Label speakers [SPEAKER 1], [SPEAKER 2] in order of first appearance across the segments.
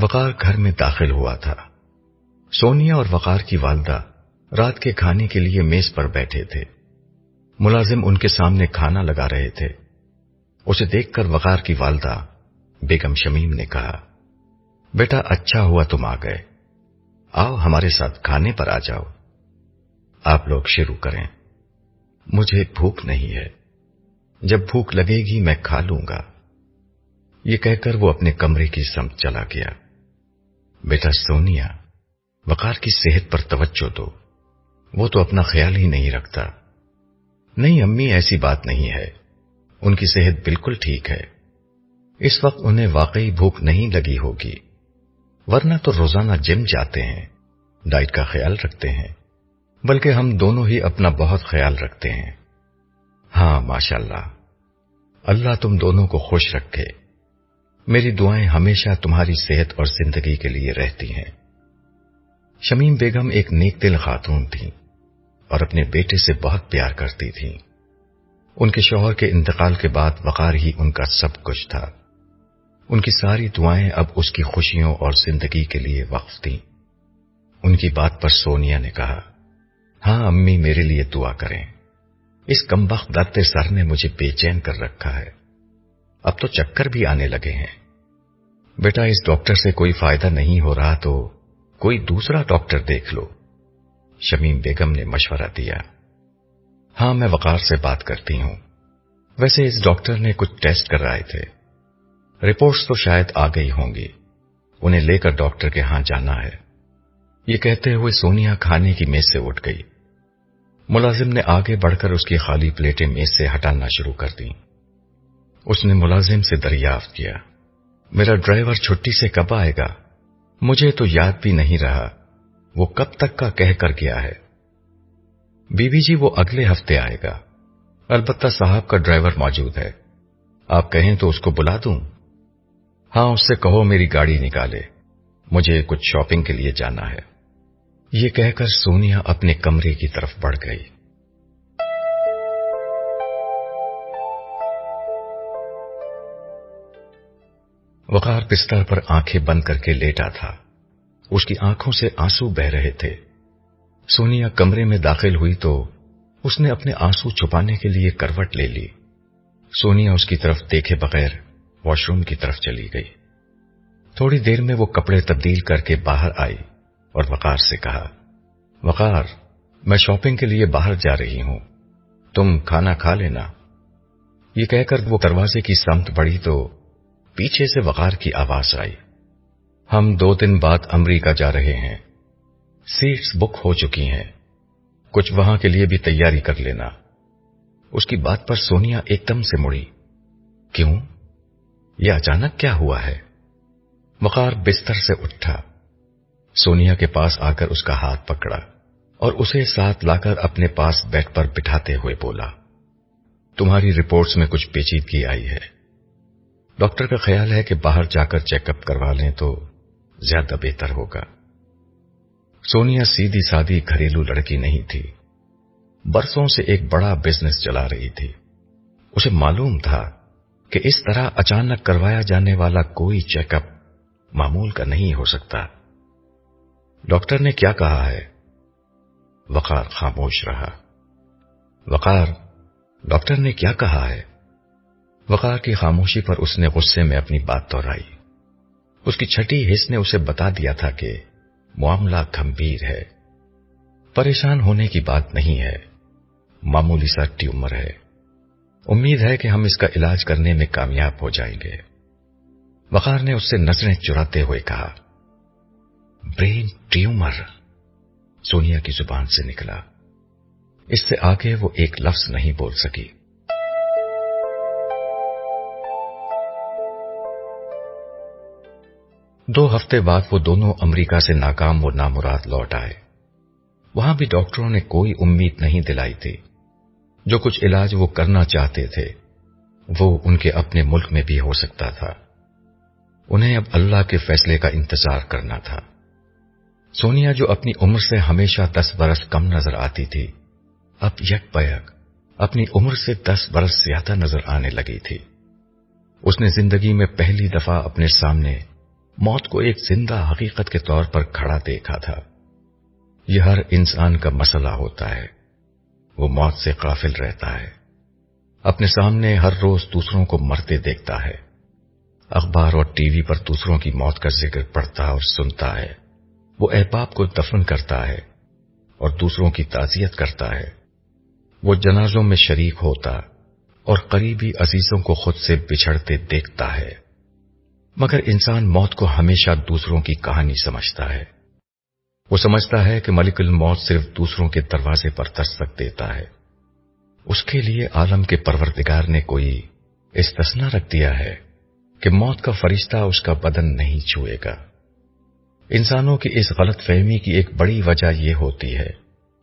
[SPEAKER 1] وقار گھر میں داخل ہوا تھا۔ سونیا اور وقار کی والدہ رات کے کھانے کے لیے میز پر بیٹھے تھے۔ ملازم ان کے سامنے کھانا لگا رہے تھے۔ اسے دیکھ کر وقار کی والدہ بیگم شمیم نے کہا، بیٹا اچھا ہوا تم آ گئے، آؤ ہمارے ساتھ کھانے پر آ جاؤ۔ آپ لوگ شروع کریں، مجھے بھوک نہیں ہے، جب بھوک لگے گی میں کھا لوں گا۔ یہ کہہ کر وہ اپنے کمرے کی سمت چلا گیا۔ بیٹا سونیا، وقار کی صحت پر توجہ دو، وہ تو اپنا خیال ہی نہیں رکھتا۔ نہیں امی، ایسی بات نہیں ہے، ان کی صحت بالکل ٹھیک ہے، اس وقت انہیں واقعی بھوک نہیں لگی ہوگی، ورنہ تو روزانہ جم جاتے ہیں، ڈائٹ کا خیال رکھتے ہیں، بلکہ ہم دونوں ہی اپنا بہت خیال رکھتے ہیں۔ ہاں ماشاءاللہ، اللہ تم دونوں کو خوش رکھے، میری دعائیں ہمیشہ تمہاری صحت اور زندگی کے لیے رہتی ہیں۔ شمیم بیگم ایک نیک دل خاتون تھیں اور اپنے بیٹے سے بہت پیار کرتی تھیں۔ ان کے شوہر کے انتقال کے بعد وقار ہی ان کا سب کچھ تھا۔ ان کی ساری دعائیں اب اس کی خوشیوں اور زندگی کے لیے وقف تھیں۔ ان کی بات پر سونیا نے کہا، ہاں امی میرے لیے دعا کریں، اس کمبخت درد سر نے مجھے بے چین کر رکھا ہے، اب تو چکر بھی آنے لگے ہیں۔ بیٹا اس ڈاکٹر سے کوئی فائدہ نہیں ہو رہا تو کوئی دوسرا ڈاکٹر دیکھ لو، شمیم بیگم نے مشورہ دیا۔ ہاں میں وقار سے بات کرتی ہوں، ویسے اس ڈاکٹر نے کچھ ٹیسٹ کرائے تھے، رپورٹس تو شاید آ گئی ہوں گی، انہیں لے کر ڈاکٹر کے ہاں جانا ہے۔ یہ کہتے ہوئے سونیا کھانے کی میز سے اٹھ گئی۔ ملازم نے آگے بڑھ کر اس کی خالی پلیٹیں میز سے ہٹانا شروع کر دیں۔ اس نے ملازم سے دریافت کیا، میرا ڈرائیور چھٹی سے کب آئے گا؟ مجھے تو یاد بھی نہیں رہا، وہ کب تک کا کہہ کر گیا ہے؟ بی بی جی وہ اگلے ہفتے آئے گا، البتہ صاحب کا ڈرائیور موجود ہے، آپ کہیں تو اس کو بلا دوں؟ ہاں اس سے کہو میری گاڑی نکالے، مجھے کچھ شاپنگ کے لیے جانا ہے۔ یہ کہہ کر سونیا اپنے کمرے کی طرف بڑھ گئی۔ وقار بستر پر آنکھیں بند کر کے لیٹا تھا، اس کی آنکھوں سے آنسو بہ رہے تھے۔ سونیا کمرے میں داخل ہوئی تو اس نے اپنے آنسو چھپانے کے لیے کروٹ لے لی۔ سونیا اس کی طرف دیکھے بغیر واش روم کی طرف چلی گئی۔ تھوڑی دیر میں وہ کپڑے تبدیل کر کے باہر آئی اور وقار سے کہا، وقار میں شاپنگ کے لیے باہر جا رہی ہوں، تم کھانا کھا لینا۔ یہ کہہ کر وہ دروازے کی سمت بڑھی تو پیچھے سے وقار کی آواز آئی، ہم 2 دن بعد امریکہ جا رہے ہیں، سیٹس بک ہو چکی ہیں، کچھ وہاں کے لیے بھی تیاری کر لینا۔ اس کی بات پر سونیا ایک دم سے مڑی، کیوں؟ یہ اچانک کیا ہوا ہے؟ وقار بستر سے اٹھا، سونیا کے پاس آ کر اس کا ہاتھ پکڑا اور اسے ساتھ لا کر اپنے پاس بیڈ پر بٹھاتے ہوئے بولا، تمہاری رپورٹس میں کچھ پیچیدگی آئی ہے، ڈاکٹر کا خیال ہے کہ باہر جا کر چیک اپ کروا لیں تو زیادہ بہتر ہوگا۔ سونیا سیدھی سادی گھریلو لڑکی نہیں تھی، برسوں سے ایک بڑا بزنس چلا رہی تھی۔ اسے معلوم تھا کہ اس طرح اچانک کروایا جانے والا کوئی چیک اپ معمول کا نہیں ہو سکتا۔ ڈاکٹر نے کیا کہا ہے؟ وقار خاموش رہا۔ وقار، ڈاکٹر نے کیا کہا ہے؟ وقار کی خاموشی پر اس نے غصے میں اپنی بات دہرائی۔ اس کی چھٹی حس نے اسے بتا دیا تھا کہ معاملہ گھمبیر ہے، پریشان ہونے کی بات نہیں ہے، معمولی سا ٹیومر ہے، امید ہے کہ ہم اس کا علاج کرنے میں کامیاب ہو جائیں گے۔ وقار نے اس سے نظریں چراتے ہوئے کہا، برین ٹیومر؟ سونیا کی زبان سے نکلا، اس سے آگے وہ ایک لفظ نہیں بول سکی۔ دو ہفتے بعد وہ دونوں امریکہ سے ناکام و نامراد لوٹ آئے۔ وہاں بھی ڈاکٹروں نے کوئی امید نہیں دلائی تھی۔ جو کچھ علاج وہ کرنا چاہتے تھے وہ ان کے اپنے ملک میں بھی ہو سکتا تھا۔ انہیں اب اللہ کے فیصلے کا انتظار کرنا تھا۔ سونیا جو اپنی عمر سے ہمیشہ 10 برس کم نظر آتی تھی، اب یک بیک اپنی عمر سے 10 برس زیادہ نظر آنے لگی تھی۔ اس نے زندگی میں پہلی دفعہ اپنے سامنے موت کو ایک زندہ حقیقت کے طور پر کھڑا دیکھا تھا۔ یہ ہر انسان کا مسئلہ ہوتا ہے، وہ موت سے غافل رہتا ہے، اپنے سامنے ہر روز دوسروں کو مرتے دیکھتا ہے، اخبار اور ٹی وی پر دوسروں کی موت کا ذکر پڑھتا اور سنتا ہے، وہ احباب کو دفن کرتا ہے اور دوسروں کی تعزیت کرتا ہے، وہ جنازوں میں شریک ہوتا اور قریبی عزیزوں کو خود سے بچھڑتے دیکھتا ہے، مگر انسان موت کو ہمیشہ دوسروں کی کہانی سمجھتا ہے۔ وہ سمجھتا ہے کہ ملک الموت صرف دوسروں کے دروازے پر دستک دیتا ہے، اس کے لیے عالم کے پروردگار نے کوئی استثنا رکھ دیا ہے کہ موت کا فرشتہ اس کا بدن نہیں چھوئے گا۔ انسانوں کی اس غلط فہمی کی ایک بڑی وجہ یہ ہوتی ہے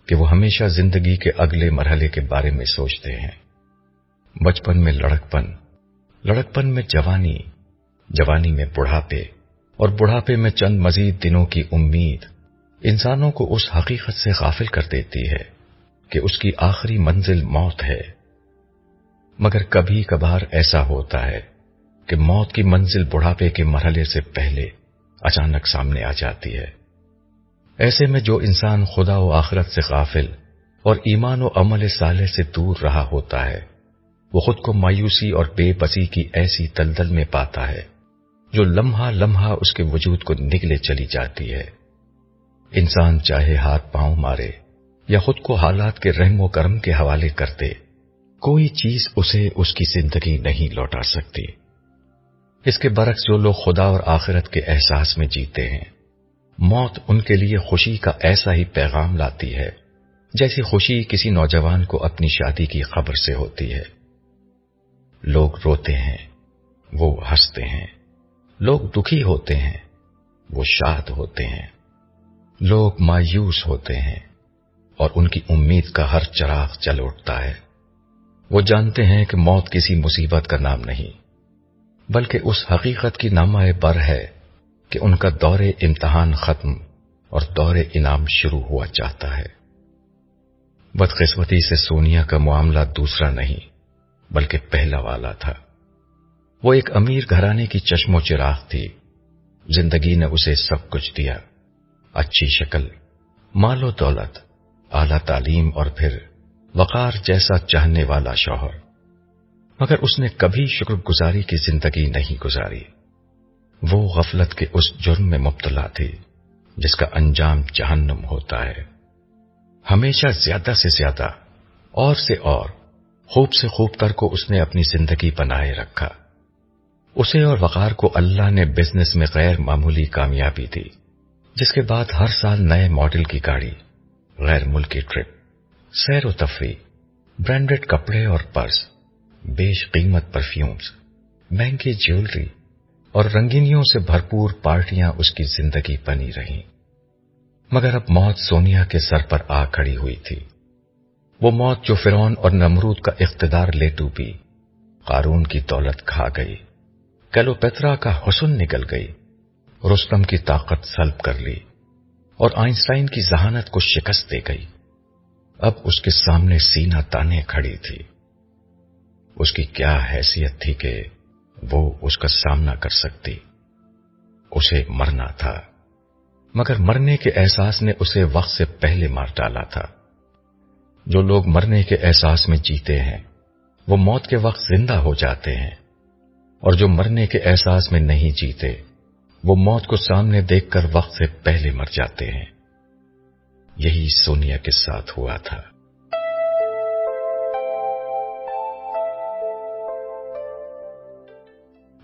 [SPEAKER 1] کہ وہ ہمیشہ زندگی کے اگلے مرحلے کے بارے میں سوچتے ہیں۔ بچپن میں لڑکپن، لڑکپن میں جوانی، جوانی میں بڑھاپے اور بڑھاپے میں چند مزید دنوں کی امید انسانوں کو اس حقیقت سے غافل کر دیتی ہے کہ اس کی آخری منزل موت ہے۔ مگر کبھی کبھار ایسا ہوتا ہے کہ موت کی منزل بڑھاپے کے مرحلے سے پہلے اچانک سامنے آ جاتی ہے۔ ایسے میں جو انسان خدا و آخرت سے غافل اور ایمان و عمل صالح سے دور رہا ہوتا ہے، وہ خود کو مایوسی اور بے بسی کی ایسی دلدل میں پاتا ہے جو لمحہ لمحہ اس کے وجود کو نگلے چلی جاتی ہے۔ انسان چاہے ہاتھ پاؤں مارے یا خود کو حالات کے رحم و کرم کے حوالے کر دے، کوئی چیز اسے اس کی زندگی نہیں لوٹا سکتی۔ اس کے برعکس جو لوگ خدا اور آخرت کے احساس میں جیتے ہیں، موت ان کے لیے خوشی کا ایسا ہی پیغام لاتی ہے جیسی خوشی کسی نوجوان کو اپنی شادی کی خبر سے ہوتی ہے۔ لوگ روتے ہیں، وہ ہنستے ہیں، لوگ دکھی ہوتے ہیں، وہ شاد ہوتے ہیں، لوگ مایوس ہوتے ہیں اور ان کی امید کا ہر چراغ جل اٹھتا ہے۔ وہ جانتے ہیں کہ موت کسی مصیبت کا نام نہیں بلکہ اس حقیقت کی نامہ بر ہے کہ ان کا دور امتحان ختم اور دور انعام شروع ہوا چاہتا ہے۔ بدقسمتی سے سونیا کا معاملہ دوسرا نہیں بلکہ پہلا والا تھا۔ وہ ایک امیر گھرانے کی چشم و چراغ تھی۔ زندگی نے اسے سب کچھ دیا، اچھی شکل، مال و دولت، اعلی تعلیم اور پھر وقار جیسا چاہنے والا شوہر، مگر اس نے کبھی شکر گزاری کی زندگی نہیں گزاری۔ وہ غفلت کے اس جرم میں مبتلا تھی جس کا انجام جہنم ہوتا ہے۔ ہمیشہ زیادہ سے زیادہ اور سے اور خوب سے خوب تر کو اس نے اپنی زندگی بنائے رکھا۔ اسے اور وقار کو اللہ نے بزنس میں غیر معمولی کامیابی دی، جس کے بعد ہر سال نئے ماڈل کی گاڑی، غیر ملکی ٹرپ، سیر و تفریح، برانڈڈ کپڑے اور پرس، بیش قیمت پرفیومز، مہنگی جیولری اور رنگینیوں سے بھرپور پارٹیاں اس کی زندگی بنی رہیں۔ مگر اب موت سونیا کے سر پر آ کھڑی ہوئی تھی۔ وہ موت جو فرعون اور نمرود کا اقتدار لے ڈوبی، قارون کی دولت کھا گئی، کلیوپیٹرا کا حسن نگل گئی، رستم کی طاقت سلب کر لی اور آئنسٹائن کی ذہانت کو شکست دے گئی، اب اس کے سامنے سینہ تانے کھڑی تھی۔ اس کی کیا حیثیت تھی کہ وہ اس کا سامنا کر سکتی؟ اسے مرنا تھا، مگر مرنے کے احساس نے اسے وقت سے پہلے مار ڈالا تھا۔ جو لوگ مرنے کے احساس میں جیتے ہیں وہ موت کے وقت زندہ ہو جاتے ہیں، اور جو مرنے کے احساس میں نہیں جیتے وہ موت کو سامنے دیکھ کر وقت سے پہلے مر جاتے ہیں۔ یہی سونیا کے ساتھ ہوا تھا۔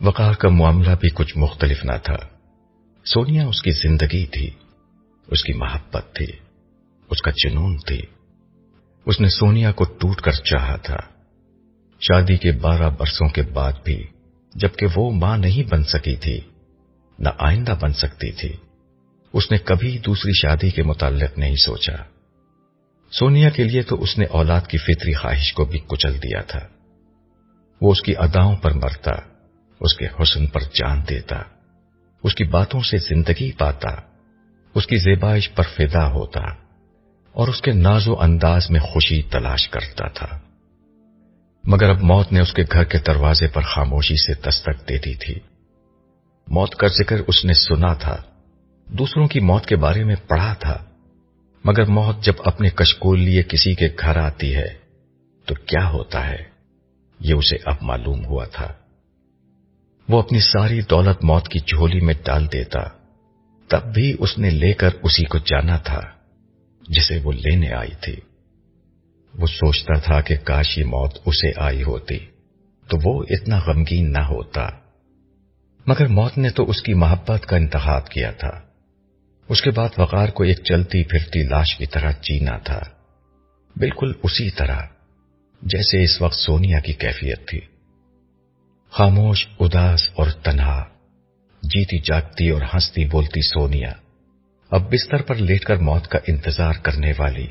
[SPEAKER 1] وقار کا معاملہ بھی کچھ مختلف نہ تھا۔ سونیا اس کی زندگی تھی، اس کی محبت تھی، اس کا جنون تھی۔ اس نے سونیا کو ٹوٹ کر چاہا تھا۔ شادی کے 12 برسوں کے بعد بھی جبکہ وہ ماں نہیں بن سکی تھی، نہ آئندہ بن سکتی تھی، اس نے کبھی دوسری شادی کے متعلق نہیں سوچا۔ سونیا کے لیے تو اس نے اولاد کی فطری خواہش کو بھی کچل دیا تھا۔ وہ اس کی اداؤں پر مرتا، اس کے حسن پر جان دیتا، اس کی باتوں سے زندگی پاتا، اس کی زیبائش پر فدا ہوتا اور اس کے ناز و انداز میں خوشی تلاش کرتا تھا۔ مگر اب موت نے اس کے گھر کے دروازے پر خاموشی سے دستک دے دی تھی۔ موت کا ذکر اس نے سنا تھا، دوسروں کی موت کے بارے میں پڑھا تھا، مگر موت جب اپنے کشکول لیے کسی کے گھر آتی ہے تو کیا ہوتا ہے یہ اسے اب معلوم ہوا تھا۔ وہ اپنی ساری دولت موت کی جھولی میں ڈال دیتا، تب بھی اس نے لے کر اسی کو جانا تھا جسے وہ لینے آئی تھی۔ وہ سوچتا تھا کہ کاش یہ موت اسے آئی ہوتی تو وہ اتنا غمگین نہ ہوتا، مگر موت نے تو اس کی محبت کا انتخاب کیا تھا۔ اس کے بعد وقار کو ایک چلتی پھرتی لاش کی طرح جینا تھا، بالکل اسی طرح جیسے اس وقت سونیا کی کیفیت تھی، خاموش، اداس اور تنہا، جیتی جاگتی اور ہنستی بولتی سونیا اب بستر پر لیٹ کر موت کا انتظار کرنے والی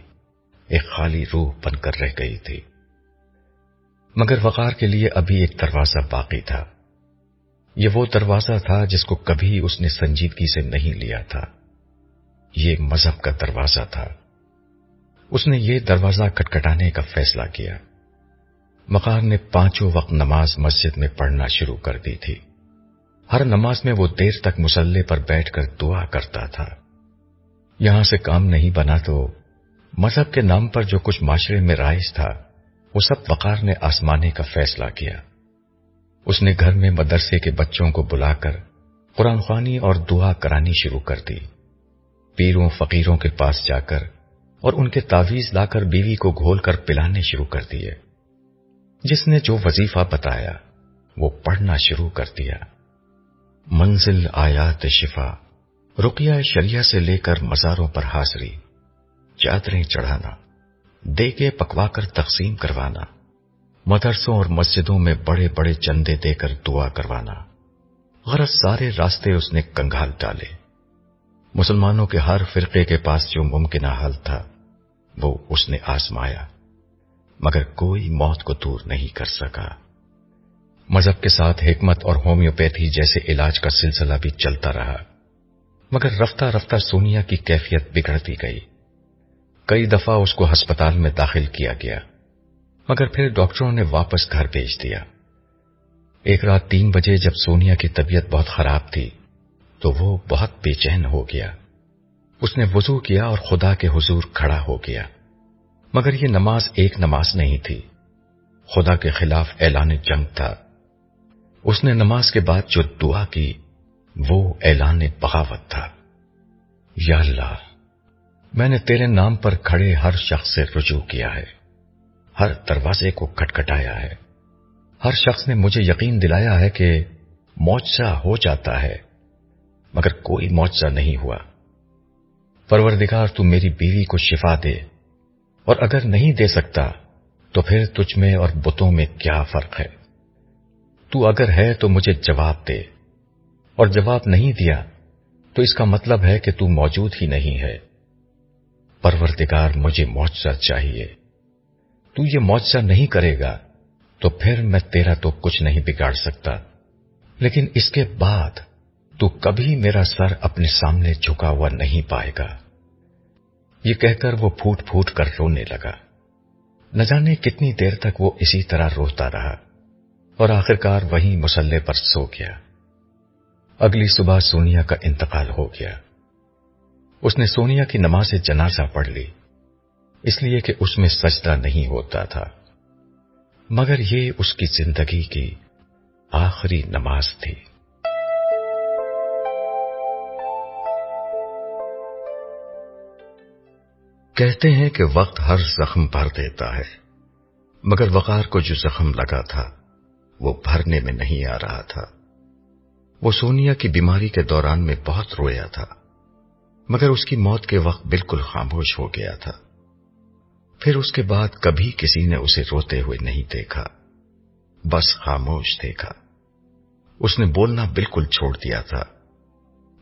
[SPEAKER 1] ایک خالی روح بن کر رہ گئی تھی۔ مگر وقار کے لیے ابھی ایک دروازہ باقی تھا۔ یہ وہ دروازہ تھا جس کو کبھی اس نے سنجیدگی سے نہیں لیا تھا، یہ مذہب کا دروازہ تھا۔ اس نے یہ دروازہ کھٹکھٹانے کا فیصلہ کیا۔ وقار نے 5 وقت نماز مسجد میں پڑھنا شروع کر دی تھی۔ ہر نماز میں وہ دیر تک مصلی پر بیٹھ کر دعا کرتا تھا۔ یہاں سے کام نہیں بنا تو مذہب کے نام پر جو کچھ معاشرے میں رائج تھا وہ سب وقار نے آزمانے کا فیصلہ کیا۔ اس نے گھر میں مدرسے کے بچوں کو بلا کر قرآن خوانی اور دعا کرانی شروع کر دی، پیروں فقیروں کے پاس جا کر اور ان کے تعویذ لا کر بیوی کو گھول کر پلانے شروع کر دیے۔ جس نے جو وظیفہ بتایا وہ پڑھنا شروع کر دیا۔ منزل آیات شفا، رقیہ شریعہ سے لے کر مزاروں پر حاضری، چادریں چڑھانا، دیگے پکوا کر تقسیم کروانا، مدرسوں اور مسجدوں میں بڑے بڑے چندے دے کر دعا کروانا، غرض سارے راستے اس نے کنگال ڈالے۔ مسلمانوں کے ہر فرقے کے پاس جو ممکنہ حل تھا وہ اس نے آزمایا، مگر کوئی موت کو دور نہیں کر سکا۔ مذہب کے ساتھ حکمت اور ہومیوپیتھی جیسے علاج کا سلسلہ بھی چلتا رہا، مگر رفتہ رفتہ سونیا کی کیفیت بگڑتی گئی۔ کئی دفعہ اس کو ہسپتال میں داخل کیا گیا، مگر پھر ڈاکٹروں نے واپس گھر بھیج دیا۔ ایک رات 3 بجے جب سونیا کی طبیعت بہت خراب تھی تو وہ بہت بے چین ہو گیا۔ اس نے وضو کیا اور خدا کے حضور کھڑا ہو گیا، مگر یہ نماز ایک نماز نہیں تھی، خدا کے خلاف اعلان جنگ تھا۔ اس نے نماز کے بعد جو دعا کی وہ اعلان بغاوت تھا۔ یا اللہ، میں نے تیرے نام پر کھڑے ہر شخص سے رجوع کیا ہے، ہر دروازے کو کھٹکھٹایا ہے، ہر شخص نے مجھے یقین دلایا ہے کہ معجزہ ہو جاتا ہے، مگر کوئی معجزہ نہیں ہوا۔ پروردگار تو میری بیوی کو شفا دے، اور اگر نہیں دے سکتا تو پھر تجھ میں اور بتوں میں کیا فرق ہے؟ تو اگر ہے تو مجھے جواب دے، اور جواب نہیں دیا تو اس کا مطلب ہے کہ تو موجود ہی نہیں ہے۔ پروردگار مجھے معجزہ چاہیے، تو یہ معجزہ نہیں کرے گا تو پھر میں تیرا تو کچھ نہیں بگاڑ سکتا، لیکن اس کے بعد تو کبھی میرا سر اپنے سامنے جھکا ہوا نہیں پائے گا۔ یہ کہہ کر وہ پھوٹ پھوٹ کر رونے لگا۔ نہ جانے کتنی دیر تک وہ اسی طرح روتا رہا اور آخرکار وہیں مصلی پر سو گیا۔ اگلی صبح سونیا کا انتقال ہو گیا۔ اس نے سونیا کی نماز جنازہ پڑھ لی، اس لیے کہ اس میں سجدہ نہیں ہوتا تھا، مگر یہ اس کی زندگی کی آخری نماز تھی۔ کہتے ہیں کہ وقت ہر زخم بھر دیتا ہے، مگر وقار کو جو زخم لگا تھا وہ بھرنے میں نہیں آ رہا تھا۔ وہ سونیا کی بیماری کے دوران میں بہت رویا تھا، مگر اس کی موت کے وقت بالکل خاموش ہو گیا تھا۔ پھر اس کے بعد کبھی کسی نے اسے روتے ہوئے نہیں دیکھا، بس خاموش دیکھا۔ اس نے بولنا بالکل چھوڑ دیا تھا،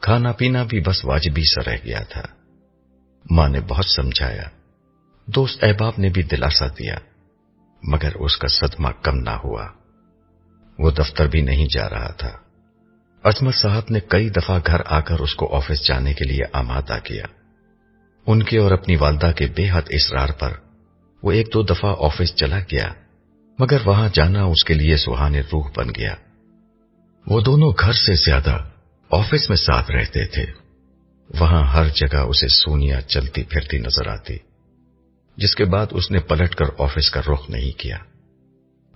[SPEAKER 1] کھانا پینا بھی بس واجبی سا رہ گیا تھا۔ ماں نے بہت سمجھایا، دوست احباب نے بھی دلاسا دیا، مگر اس کا صدمہ کم نہ ہوا۔ وہ دفتر بھی نہیں جا رہا تھا۔ عظمت صاحب نے کئی دفعہ گھر آ کر اس کو آفس جانے کے لیے آمادہ کیا۔ ان کے اور اپنی والدہ کے بے حد اصرار پر وہ 1-2 دفعہ آفس چلا گیا، مگر وہاں جانا اس کے لیے سہانے روح بن گیا۔ وہ دونوں گھر سے زیادہ آفس میں ساتھ رہتے تھے، وہاں ہر جگہ اسے سونیا چلتی پھرتی نظر آتی، جس کے بعد اس نے پلٹ کر آفس کا رخ نہیں کیا۔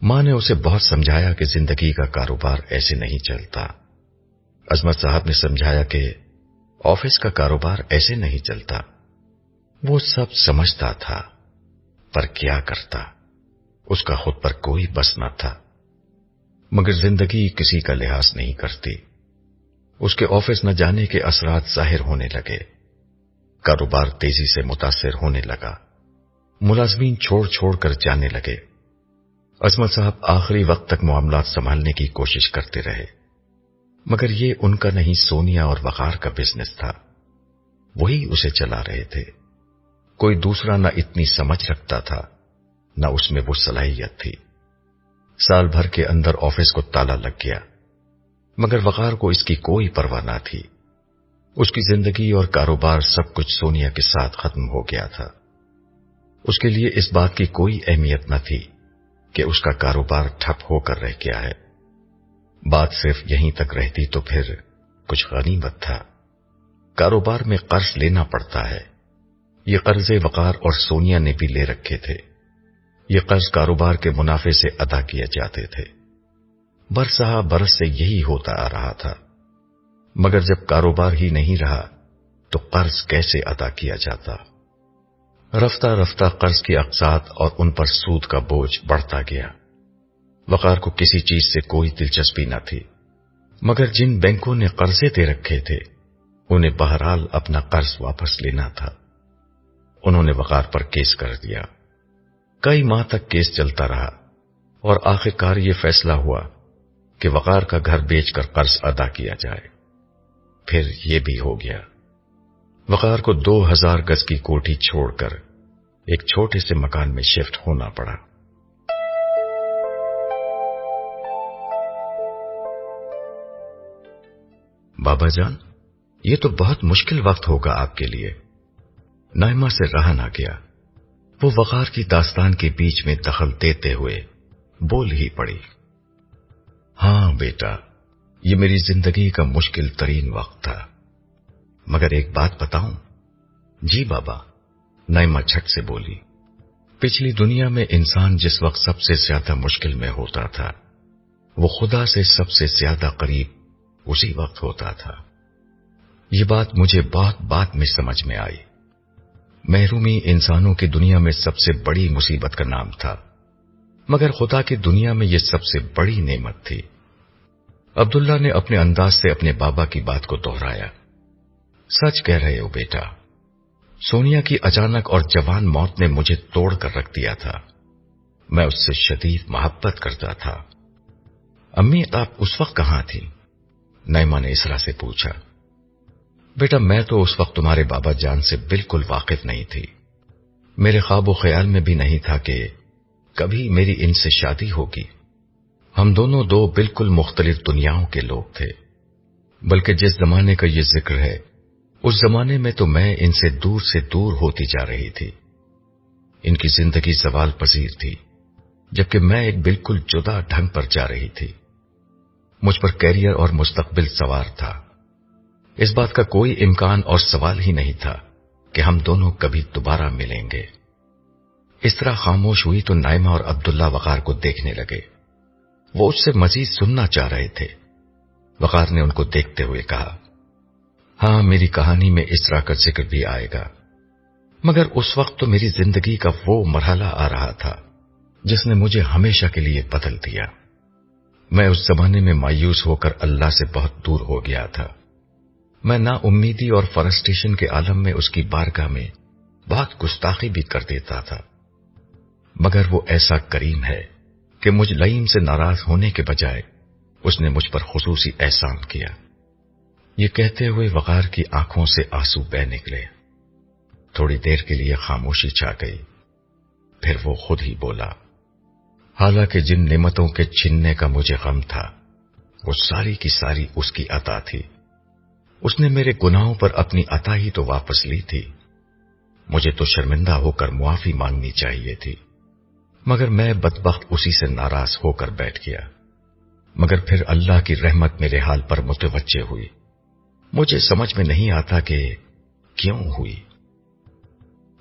[SPEAKER 1] ماں نے اسے بہت سمجھایا کہ زندگی کا کاروبار ایسے نہیں چلتا۔ عظمت صاحب نے سمجھایا کہ آفس کا کاروبار ایسے نہیں چلتا۔ وہ سب سمجھتا تھا، پر کیا کرتا، اس کا خود پر کوئی بس نہ تھا۔ مگر زندگی کسی کا لحاظ نہیں کرتی۔ اس کے آفس نہ جانے کے اثرات ظاہر ہونے لگے، کاروبار تیزی سے متاثر ہونے لگا، ملازمین چھوڑ چھوڑ کر جانے لگے۔ عظمت صاحب آخری وقت تک معاملات سنبھالنے کی کوشش کرتے رہے، مگر یہ ان کا نہیں، سونیا اور وقار کا بزنس تھا، وہی اسے چلا رہے تھے۔ کوئی دوسرا نہ اتنی سمجھ رکھتا تھا، نہ اس میں وہ صلاحیت تھی۔ سال بھر کے اندر آفس کو تالا لگ گیا، مگر وقار کو اس کی کوئی پرواہ نہ تھی۔ اس کی زندگی اور کاروبار سب کچھ سونیا کے ساتھ ختم ہو گیا تھا۔ اس کے لیے اس بات کی کوئی اہمیت نہ تھی کہ اس کا کاروبار ٹھپ ہو کر رہ گیا ہے۔ بات صرف یہیں تک رہتی تو پھر کچھ غنیمت تھا۔ کاروبار میں قرض لینا پڑتا ہے، یہ قرضے وقار اور سونیا نے بھی لے رکھے تھے۔ یہ قرض کاروبار کے منافع سے ادا کیے جاتے تھے۔ برسہ برس سے یہی ہوتا آ رہا تھا، مگر جب کاروبار ہی نہیں رہا تو قرض کیسے ادا کیا جاتا؟ رفتہ رفتہ قرض کی اقساط اور ان پر سود کا بوجھ بڑھتا گیا۔ وقار کو کسی چیز سے کوئی دلچسپی نہ تھی، مگر جن بینکوں نے قرضے دے رکھے تھے انہیں بہرحال اپنا قرض واپس لینا تھا۔ انہوں نے وقار پر کیس کر دیا۔ کئی ماہ تک کیس چلتا رہا اور آخرکار یہ فیصلہ ہوا کہ وقار کا گھر بیچ کر قرض ادا کیا جائے۔ پھر یہ بھی ہو گیا۔ وقار کو 2000 گز کی کوٹھی چھوڑ کر ایک چھوٹے سے مکان میں شفٹ ہونا پڑا۔ بابا جان، یہ تو بہت مشکل وقت ہوگا آپ کے لیے۔ نائمہ سے رہا نہ گیا، وہ وقار کی داستان کے بیچ میں دخل دیتے ہوئے بول ہی پڑی۔ ہاں بیٹا، یہ میری زندگی کا مشکل ترین وقت تھا، مگر ایک بات بتاؤں؟ جی بابا، نائمہ جھٹ سے بولی۔ پچھلی دنیا میں انسان جس وقت سب سے زیادہ مشکل میں ہوتا تھا، وہ خدا سے سب سے زیادہ قریب اسی وقت ہوتا تھا۔ یہ بات مجھے بہت بعد میں سمجھ میں آئی۔ محرومی انسانوں کی دنیا میں سب سے بڑی مصیبت کا نام تھا، مگر خدا کی دنیا میں یہ سب سے بڑی نعمت تھی۔ عبداللہ نے اپنے انداز سے اپنے بابا کی بات کو دہرایا۔ سچ کہہ رہے ہو بیٹا، سونیا کی اچانک اور جوان موت نے مجھے توڑ کر رکھ دیا تھا۔ میں اس سے شدید محبت کرتا تھا۔ امی آپ اس وقت کہاں تھی؟ نائمہ نے اسرا سے پوچھا۔ بیٹا میں تو اس وقت تمہارے بابا جان سے بالکل واقف نہیں تھی۔ میرے خواب و خیال میں بھی نہیں تھا کہ کبھی میری ان سے شادی ہوگی۔ ہم دونوں دو بالکل مختلف دنیاؤں کے لوگ تھے۔ بلکہ جس زمانے کا یہ ذکر ہے، اس زمانے میں تو میں ان سے دور ہوتی جا رہی تھی۔ ان کی زندگی زوال پذیر تھی، جبکہ میں ایک بالکل جدا ڈھنگ پر جا رہی تھی۔ مجھ پر کیریئر اور مستقبل سوار تھا۔ اس بات کا کوئی امکان اور سوال ہی نہیں تھا کہ ہم دونوں کبھی دوبارہ ملیں گے۔ اس طرح خاموش ہوئی تو نائمہ اور عبداللہ وقار کو دیکھنے لگے۔ وہ اس سے مزید سننا چاہ رہے تھے۔ وقار نے ان کو دیکھتے ہوئے کہا، ہاں میری کہانی میں اس طرح کا ذکر بھی آئے گا، مگر اس وقت تو میری زندگی کا وہ مرحلہ آ رہا تھا جس نے مجھے ہمیشہ کے لیے بدل دیا۔ میں اس زمانے میں مایوس ہو کر اللہ سے بہت دور ہو گیا تھا۔ میں نا امیدی اور فرسٹریشن کے عالم میں اس کی بارگاہ میں بہت گستاخی بھی کر دیتا تھا، مگر وہ ایسا کریم ہے کہ مجھ لئیم سے ناراض ہونے کے بجائے اس نے مجھ پر خصوصی احسان کیا۔ یہ کہتے ہوئے وقار کی آنکھوں سے آنسو بہہ نکلے۔ تھوڑی دیر کے لیے خاموشی چھا گئی، پھر وہ خود ہی بولا، حالانکہ جن نعمتوں کے چھننے کا مجھے غم تھا، وہ ساری کی ساری اس کی عطا تھی۔ اس نے میرے گناہوں پر اپنی عطا ہی تو واپس لی تھی۔ مجھے تو شرمندہ ہو کر معافی مانگنی چاہیے تھی، مگر میں بدبخت اسی سے ناراض ہو کر بیٹھ گیا۔ مگر پھر اللہ کی رحمت میرے حال پر متوجہ ہوئی مجھے سمجھ میں نہیں آتا کہ کیوں ہوئی۔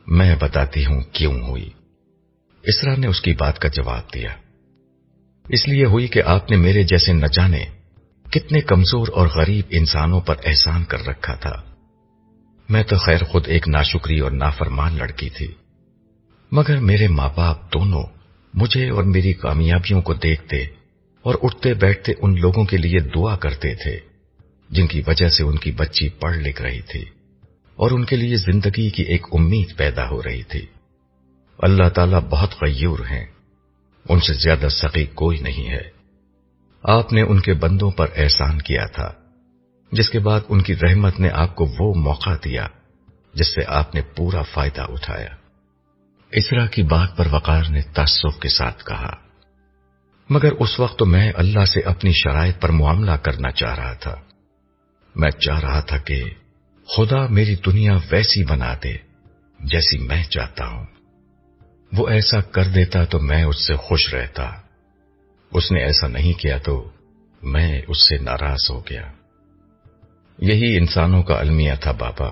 [SPEAKER 1] میں بتاتی ہوں کیوں ہوئی۔ اسرا نے اس کی بات کا جواب دیا۔ اس لیے ہوئی کہ آپ نے میرے جیسے نہ جانے کتنے کمزور اور غریب انسانوں پر احسان کر رکھا تھا۔ میں تو خیر خود ایک ناشکری اور نافرمان لڑکی تھی، مگر میرے ماں باپ دونوں مجھے اور میری کامیابیوں کو دیکھتے اور اٹھتے بیٹھتے ان لوگوں کے لیے دعا کرتے تھے جن کی وجہ سے ان کی بچی پڑھ لکھ رہی تھی اور ان کے لیے زندگی کی ایک امید پیدا ہو رہی تھی۔ اللہ تعالیٰ بہت غیور ہیں، ان سے زیادہ سخی کوئی نہیں ہے۔ آپ نے ان کے بندوں پر احسان کیا تھا، جس کے بعد ان کی رحمت نے آپ کو وہ موقع دیا جس سے آپ نے پورا فائدہ اٹھایا۔ اسرا کی بات پر وقار نے تعصب کے ساتھ کہا، مگر اس وقت تو میں اللہ سے اپنی شرائط پر معاملہ کرنا چاہ رہا تھا۔ میں چاہ رہا تھا کہ خدا میری دنیا ویسی بنا دے جیسی میں چاہتا ہوں۔ وہ ایسا کر دیتا تو میں اس سے خوش رہتا، اس نے ایسا نہیں کیا تو میں اس سے ناراض ہو گیا۔ یہی انسانوں کا المیہ تھا بابا،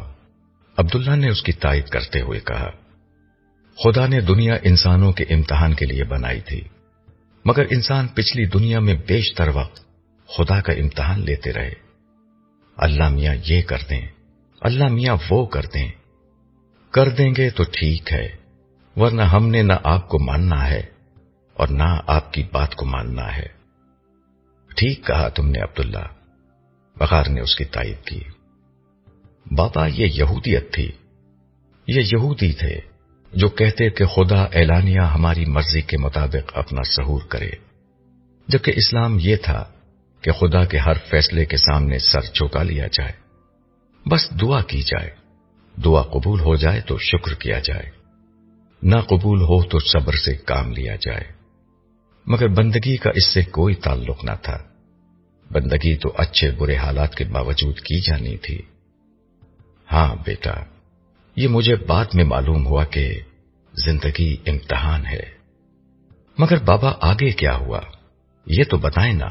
[SPEAKER 1] عبداللہ نے اس کی تائید کرتے ہوئے کہا۔ خدا نے دنیا انسانوں کے امتحان کے لیے بنائی تھی، مگر انسان پچھلی دنیا میں بیشتر وقت خدا کا امتحان لیتے رہے۔ اللہ میاں یہ کر دیں، اللہ میاں وہ کر دیں گے تو ٹھیک ہے، ورنہ ہم نے نہ آپ کو ماننا ہے اور نہ آپ کی بات کو ماننا ہے۔ ٹھیک کہا تم نے عبداللہ، وقار نے اس کی تائید کی۔ بابا یہ یہودیت تھی، یہ یہودی تھے جو کہتے کہ خدا اعلانیہ ہماری مرضی کے مطابق اپنا ظہور کرے، جبکہ اسلام یہ تھا کہ خدا کے ہر فیصلے کے سامنے سر جھکا لیا جائے، بس دعا کی جائے، دعا قبول ہو جائے تو شکر کیا جائے، نہ قبول ہو تو صبر سے کام لیا جائے۔ مگر بندگی کا اس سے کوئی تعلق نہ تھا، بندگی تو اچھے برے حالات کے باوجود کی جانی تھی۔ ہاں بیٹا، یہ مجھے بعد میں معلوم ہوا کہ زندگی امتحان ہے۔ مگر بابا آگے کیا ہوا یہ تو بتائیں نا،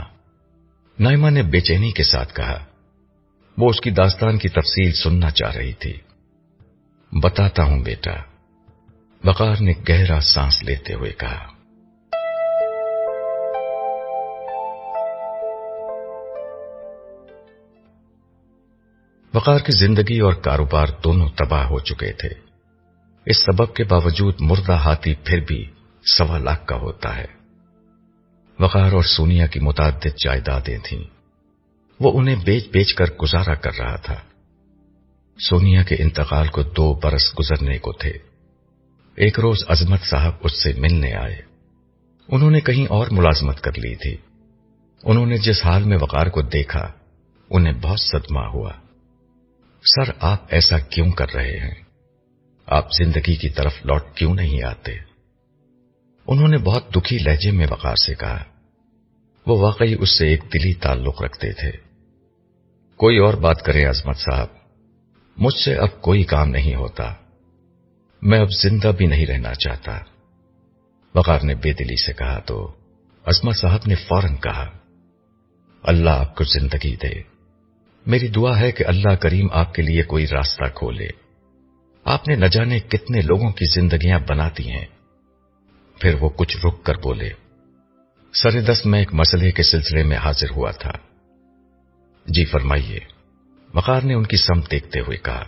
[SPEAKER 1] نائمہ نے بے چینی کے ساتھ کہا۔ وہ اس کی داستان کی تفصیل سننا چاہ رہی تھی۔ بتاتا ہوں بیٹا، وقار نے گہرا سانس لیتے ہوئے کہا۔ وقار کی زندگی اور کاروبار دونوں تباہ ہو چکے تھے۔ اس سبب کے باوجود مردہ ہاتھی پھر بھی 1.25 لاکھ کا ہوتا ہے۔ وقار اور سونیا کی متعدد جائیدادیں تھیں، وہ انہیں بیچ بیچ کر گزارا کر رہا تھا۔ سونیا کے انتقال کو 2 برس گزرنے کو تھے۔ ایک روز عظمت صاحب اس سے ملنے آئے۔ انہوں نے کہیں اور ملازمت کر لی تھی۔ انہوں نے جس حال میں وقار کو دیکھا انہیں بہت صدمہ ہوا۔ سر آپ ایسا کیوں کر رہے ہیں؟ آپ زندگی کی طرف لوٹ کیوں نہیں آتے؟ انہوں نے بہت دکھی لہجے میں وقار سے کہا۔ وہ واقعی اس سے ایک دلی تعلق رکھتے تھے۔ کوئی اور بات کرے عظمت صاحب، مجھ سے اب کوئی کام نہیں ہوتا، میں اب زندہ بھی نہیں رہنا چاہتا، وقار نے بے دلی سے کہا تو عظمت صاحب نے فوراً کہا، اللہ آپ کو زندگی دے، میری دعا ہے کہ اللہ کریم آپ کے لیے کوئی راستہ کھولے، آپ نے نہ جانے کتنے لوگوں کی زندگیاں بناتی ہیں۔ پھر وہ کچھ رک کر بولے، سر دست میں ایک مسئلے کے سلسلے میں حاضر ہوا تھا۔ جی فرمائیے، وقار نے ان کی سمت دیکھتے ہوئے کہا۔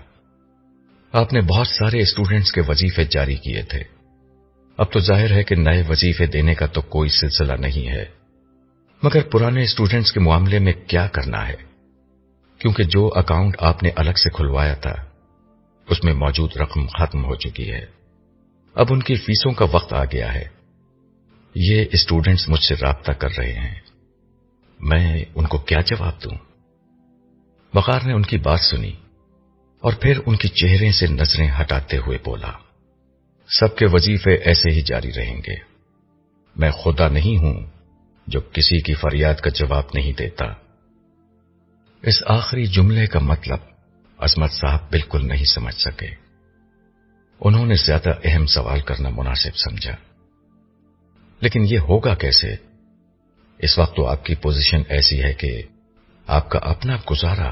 [SPEAKER 1] آپ نے بہت سارے اسٹوڈنٹس کے وظیفے جاری کیے تھے، اب تو ظاہر ہے کہ نئے وظیفے دینے کا تو کوئی سلسلہ نہیں ہے، مگر پرانے اسٹوڈنٹس کے معاملے میں کیا کرنا ہے؟ کیونکہ جو اکاؤنٹ آپ نے الگ سے کھلوایا تھا اس میں موجود رقم ختم ہو چکی ہے، اب ان کی فیسوں کا وقت آ گیا ہے۔ یہ اسٹوڈنٹس مجھ سے رابطہ کر رہے ہیں، میں ان کو کیا جواب دوں؟ وقار نے ان کی بات سنی اور پھر ان کی چہرے سے نظریں ہٹاتے ہوئے بولا، سب کے وظیفے ایسے ہی جاری رہیں گے، میں خدا نہیں ہوں جو کسی کی فریاد کا جواب نہیں دیتا۔ اس آخری جملے کا مطلب عظمت صاحب بالکل نہیں سمجھ سکے۔ انہوں نے زیادہ اہم سوال کرنا مناسب سمجھا، لیکن یہ ہوگا کیسے؟ اس وقت تو آپ کی پوزیشن ایسی ہے کہ آپ کا اپنا گزارا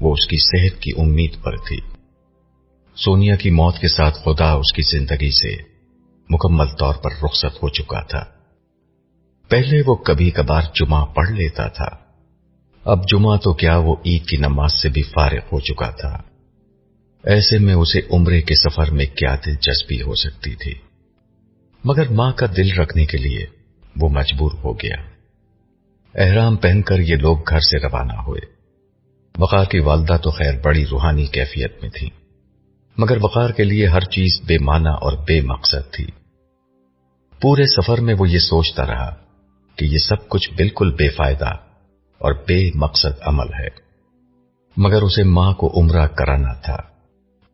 [SPEAKER 1] وہ اس کی صحت کی امید پر تھی۔ سونیا کی موت کے ساتھ خدا اس کی زندگی سے مکمل طور پر رخصت ہو چکا تھا۔ پہلے وہ کبھی کبھار جمعہ پڑھ لیتا تھا، اب جمعہ تو کیا وہ عید کی نماز سے بھی فارغ ہو چکا تھا۔ ایسے میں اسے عمرے کے سفر میں کیا دلچسپی ہو سکتی تھی؟ مگر ماں کا دل رکھنے کے لیے وہ مجبور ہو گیا۔ احرام پہن کر یہ لوگ گھر سے روانہ ہوئے۔ وقار کی والدہ تو خیر بڑی روحانی کیفیت میں تھی، مگر وقار کے لیے ہر چیز بے معنی اور بے مقصد تھی۔ پورے سفر میں وہ یہ سوچتا رہا کہ یہ سب کچھ بالکل بے فائدہ اور بے مقصد عمل ہے، مگر اسے ماں کو عمرہ کرانا تھا،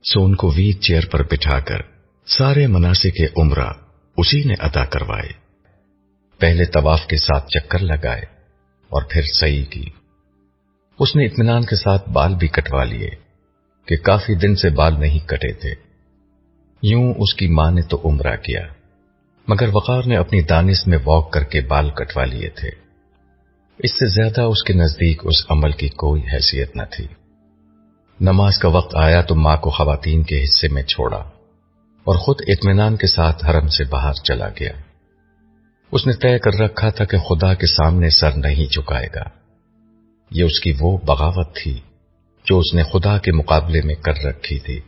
[SPEAKER 1] سو ان کو ویل چیئر پر بٹھا کر سارے مناسک عمرہ اسی نے ادا کروائے۔ پہلے طواف کے ساتھ چکر لگائے اور پھر سعی کی۔ اس نے اطمینان کے ساتھ بال بھی کٹوا لیے کہ کافی دن سے بال نہیں کٹے تھے۔ یوں اس کی ماں نے تو عمرہ کیا، مگر وقار نے اپنی دانش میں واک کر کے بال کٹوا لیے تھے۔ اس سے زیادہ اس کے نزدیک اس عمل کی کوئی حیثیت نہ تھی۔ نماز کا وقت آیا تو ماں کو خواتین کے حصے میں چھوڑا اور خود اطمینان کے ساتھ حرم سے باہر چلا گیا۔ اس نے طے کر رکھا تھا کہ خدا کے سامنے سر نہیں جھکائے گا۔ یہ اس کی وہ بغاوت تھی جو اس نے خدا کے مقابلے میں کر رکھی تھی۔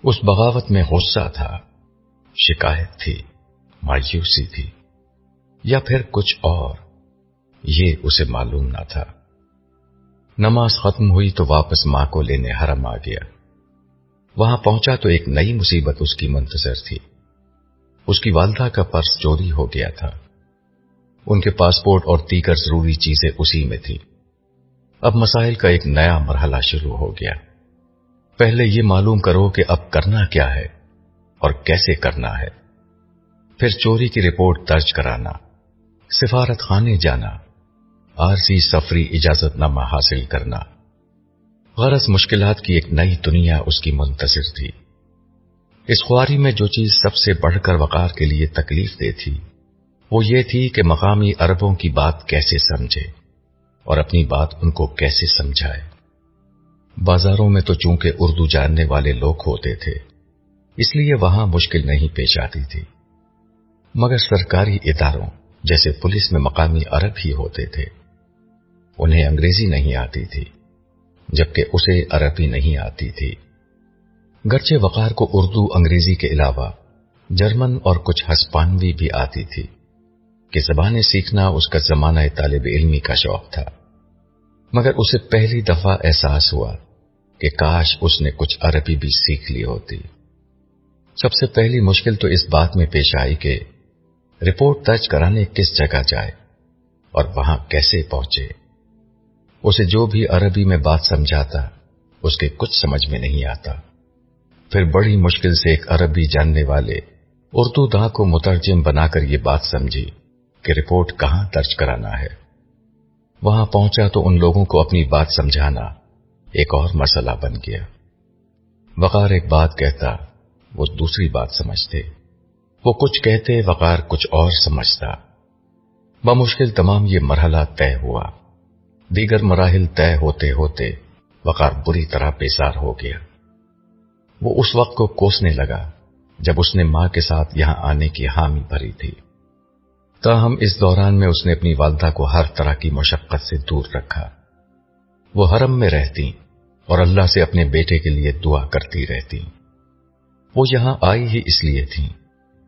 [SPEAKER 1] اس بغاوت میں غصہ تھا، شکایت تھی، مایوسی تھی، یا پھر کچھ اور، یہ اسے معلوم نہ تھا۔ نماز ختم ہوئی تو واپس ماں کو لینے حرم آ گیا۔ وہاں پہنچا تو ایک نئی مصیبت اس کی منتظر تھی۔ اس کی والدہ کا پرس چوری ہو گیا تھا۔ ان کے پاسپورٹ اور دیگر ضروری چیزیں اسی میں تھی۔ اب مسائل کا ایک نیا مرحلہ شروع ہو گیا۔ پہلے یہ معلوم کرو کہ اب کرنا کیا ہے اور کیسے کرنا ہے، پھر چوری کی رپورٹ درج کرانا، سفارت خانے جانا، عارضی سفری اجازت نامہ حاصل کرنا۔ غرض مشکلات کی ایک نئی دنیا اس کی منتظر تھی۔ اس خواری میں جو چیز سب سے بڑھ کر وقار کے لیے تکلیف دہ تھی وہ یہ تھی کہ مقامی عربوں کی بات کیسے سمجھے اور اپنی بات ان کو کیسے سمجھائے۔ بازاروں میں تو چونکہ اردو جاننے والے لوگ ہوتے تھے، اس لیے وہاں مشکل نہیں پیش آتی تھی، مگر سرکاری اداروں جیسے پولیس میں مقامی عرب ہی ہوتے تھے۔ انہیں انگریزی نہیں آتی تھی، جبکہ اسے عربی نہیں آتی تھی۔ گرچہ وقار کو اردو انگریزی کے علاوہ جرمن اور کچھ ہسپانوی بھی آتی تھی کہ زبانیں سیکھنا اس کا زمانہ طالب علمی کا شوق تھا، مگر اسے پہلی دفعہ احساس ہوا کہ کاش اس نے کچھ عربی بھی سیکھ لی ہوتی۔ سب سے پہلی مشکل تو اس بات میں پیش آئی کہ رپورٹ درج کرانے کس جگہ جائے اور وہاں کیسے پہنچے۔ اسے جو بھی عربی میں بات سمجھاتا اس کے کچھ سمجھ میں نہیں آتا۔ پھر بڑی مشکل سے ایک عربی جاننے والے اردو داں کو مترجم بنا کر یہ بات سمجھی کہ رپورٹ کہاں درج کرانا ہے۔ وہاں پہنچا تو ان لوگوں کو اپنی بات سمجھانا ایک اور مسئلہ بن گیا۔ وقار ایک بات کہتا، وہ دوسری بات سمجھتے، وہ کچھ کہتے، وقار کچھ اور سمجھتا۔ بمشکل تمام یہ مرحلہ طے ہوا۔ دیگر مراحل طے ہوتے ہوتے وقار بری طرح بیزار ہو گیا۔ وہ اس وقت کو کوسنے لگا جب اس نے ماں کے ساتھ یہاں آنے کی حامی بھری تھی۔ تاہم اس دوران میں اس نے اپنی والدہ کو ہر طرح کی مشقت سے دور رکھا۔ وہ حرم میں رہتی اور اللہ سے اپنے بیٹے کے لیے دعا کرتی رہتی۔ وہ یہاں آئی ہی اس لیے تھی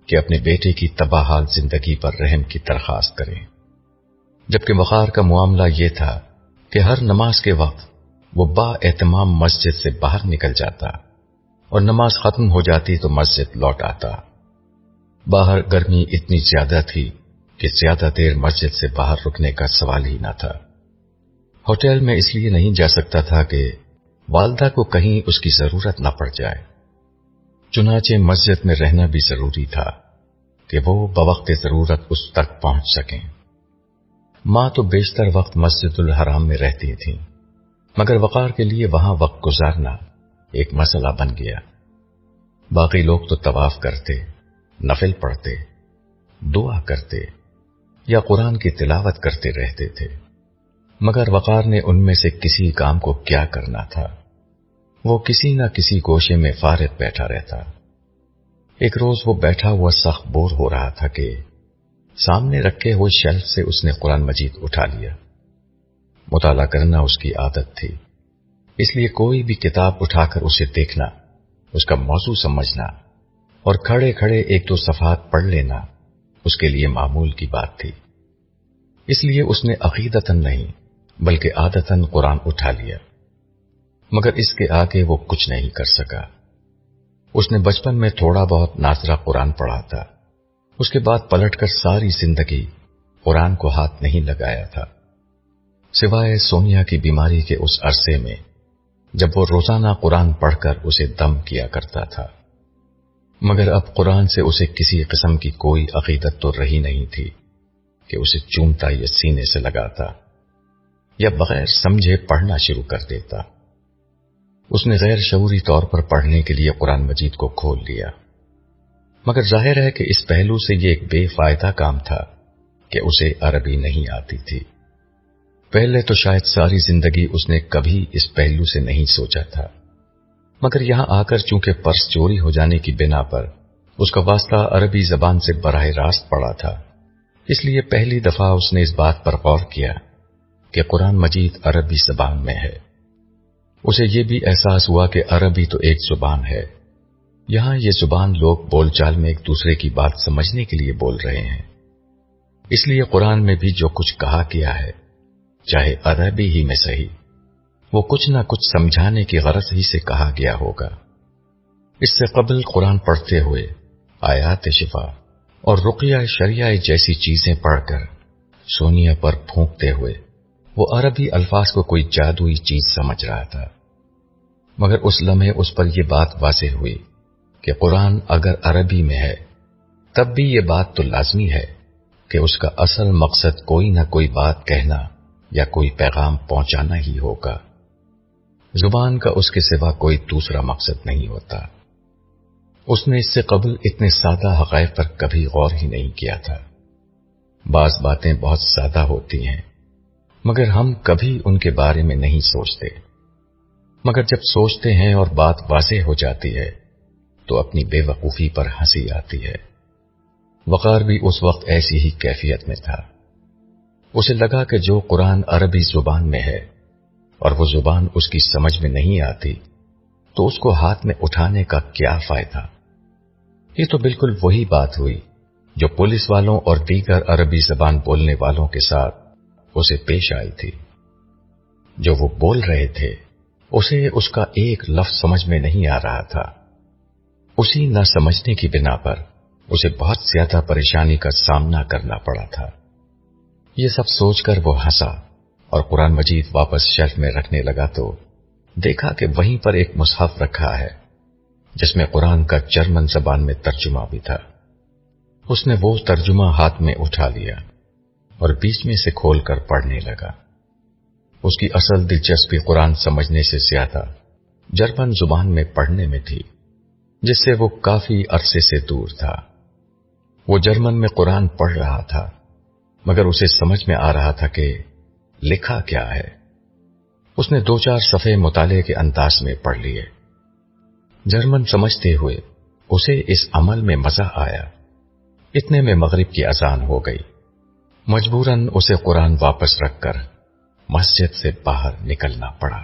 [SPEAKER 1] کہ اپنے بیٹے کی تباہ حال زندگی پر رحم کی درخواست کریں، جبکہ وقار کا معاملہ یہ تھا کہ ہر نماز کے وقت وہ با اہتمام مسجد سے باہر نکل جاتا اور نماز ختم ہو جاتی تو مسجد لوٹ آتا۔ باہر گرمی اتنی زیادہ تھی کہ زیادہ دیر مسجد سے باہر رکنے کا سوال ہی نہ تھا۔ ہوٹل میں اس لیے نہیں جا سکتا تھا کہ والدہ کو کہیں اس کی ضرورت نہ پڑ جائے، چنانچہ مسجد میں رہنا بھی ضروری تھا کہ وہ بوقت ضرورت اس تک پہنچ سکیں۔ ماں تو بیشتر وقت مسجد الحرام میں رہتی تھیں، مگر وقار کے لیے وہاں وقت گزارنا ایک مسئلہ بن گیا۔ باقی لوگ تو طواف کرتے، نفل پڑھتے، دعا کرتے یا قرآن کی تلاوت کرتے رہتے تھے، مگر وقار نے ان میں سے کسی کام کو کیا کرنا تھا، وہ کسی نہ کسی گوشے میں فارغ بیٹھا رہتا۔ ایک روز وہ بیٹھا ہوا سخت بور ہو رہا تھا کہ سامنے رکھے ہوئے شیلف سے اس نے قرآن مجید اٹھا لیا۔ مطالعہ کرنا اس کی عادت تھی، اس لیے کوئی بھی کتاب اٹھا کر اسے دیکھنا، اس کا موضوع سمجھنا اور کھڑے کھڑے ایک دو صفحات پڑھ لینا اس کے لیے معمول کی بات تھی۔ اس لیے اس نے عقیدتاً نہیں بلکہ عادتاً قرآن اٹھا لیا، مگر اس کے آگے وہ کچھ نہیں کر سکا۔ اس نے بچپن میں تھوڑا بہت ناظرہ قرآن پڑھا تھا، اس کے بعد پلٹ کر ساری زندگی قرآن کو ہاتھ نہیں لگایا تھا، سوائے سونیا کی بیماری کے اس عرصے میں جب وہ روزانہ قرآن پڑھ کر اسے دم کیا کرتا تھا۔ مگر اب قرآن سے اسے کسی قسم کی کوئی عقیدت تو رہی نہیں تھی کہ اسے چومتا یا سینے سے لگاتا یا بغیر سمجھے پڑھنا شروع کر دیتا۔ اس نے غیر شعوری طور پر پڑھنے کے لیے قرآن مجید کو کھول لیا، مگر ظاہر ہے کہ اس پہلو سے یہ ایک بے فائدہ کام تھا کہ اسے عربی نہیں آتی تھی۔ پہلے تو شاید ساری زندگی اس نے کبھی اس پہلو سے نہیں سوچا تھا، مگر یہاں آ کر چونکہ پرس چوری ہو جانے کی بنا پر اس کا واسطہ عربی زبان سے براہ راست پڑا تھا، اس لیے پہلی دفعہ اس نے اس بات پر غور کیا کہ قرآن مجید عربی زبان میں ہے۔ اسے یہ بھی احساس ہوا کہ عربی تو ایک زبان ہے، یہاں یہ زبان لوگ بول چال میں ایک دوسرے کی بات سمجھنے کے لیے بول رہے ہیں، اس لیے قرآن میں بھی جو کچھ کہا گیا ہے چاہے عربی ہی میں صحیح، وہ کچھ نہ کچھ سمجھانے کی غرض ہی سے کہا گیا ہوگا۔ اس سے قبل قرآن پڑھتے ہوئے آیات شفا اور رقیہ شریعہ جیسی چیزیں پڑھ کر سونیا پر پھونکتے ہوئے وہ عربی الفاظ کو کوئی جادوئی چیز سمجھ رہا تھا، مگر اس لمحے اس پر یہ بات واضح ہوئی کہ قرآن اگر عربی میں ہے تب بھی یہ بات تو لازمی ہے کہ اس کا اصل مقصد کوئی نہ کوئی بات کہنا یا کوئی پیغام پہنچانا ہی ہوگا۔ زبان کا اس کے سوا کوئی دوسرا مقصد نہیں ہوتا۔ اس نے اس سے قبل اتنے سادہ حقائق پر کبھی غور ہی نہیں کیا تھا۔ بعض باتیں بہت سادہ ہوتی ہیں مگر ہم کبھی ان کے بارے میں نہیں سوچتے، مگر جب سوچتے ہیں اور بات واضح ہو جاتی ہے تو اپنی بے وقوفی پر ہنسی آتی ہے۔ وقار بھی اس وقت ایسی ہی کیفیت میں تھا۔ اسے لگا کہ جو قرآن عربی زبان میں ہے اور وہ زبان اس کی سمجھ میں نہیں آتی تو اس کو ہاتھ میں اٹھانے کا کیا فائدہ۔ یہ تو بالکل وہی بات ہوئی جو پولیس والوں اور دیگر عربی زبان بولنے والوں کے ساتھ اسے پیش آئی تھی۔ جو وہ بول رہے تھے اسے اس کا ایک لفظ سمجھ میں نہیں آ رہا تھا، اسی نہ سمجھنے کی بنا پر اسے بہت زیادہ پریشانی کا سامنا کرنا پڑا تھا۔ یہ سب سوچ کر وہ ہنسا اور قرآن مجید واپس شیلف میں رکھنے لگا تو دیکھا کہ وہیں پر ایک مصحف رکھا ہے جس میں قرآن کا جرمن زبان میں ترجمہ بھی تھا۔ اس نے وہ ترجمہ ہاتھ میں اٹھا لیا اور بیچ میں سے کھول کر پڑھنے لگا۔ اس کی اصل دلچسپی قرآن سمجھنے سے زیادہ جرمن زبان میں پڑھنے میں تھی، جس سے وہ کافی عرصے سے دور تھا۔ وہ جرمن میں قرآن پڑھ رہا تھا مگر اسے سمجھ میں آ رہا تھا کہ لکھا کیا ہے۔ اس نے 2-4 صفحے مطالعے کے انداز میں پڑھ لیے۔ جرمن سمجھتے ہوئے اسے اس عمل میں مزہ آیا۔ اتنے میں مغرب کی اذان ہو گئی۔ مجبوراً اسے قرآن واپس رکھ کر مسجد سے باہر نکلنا پڑا۔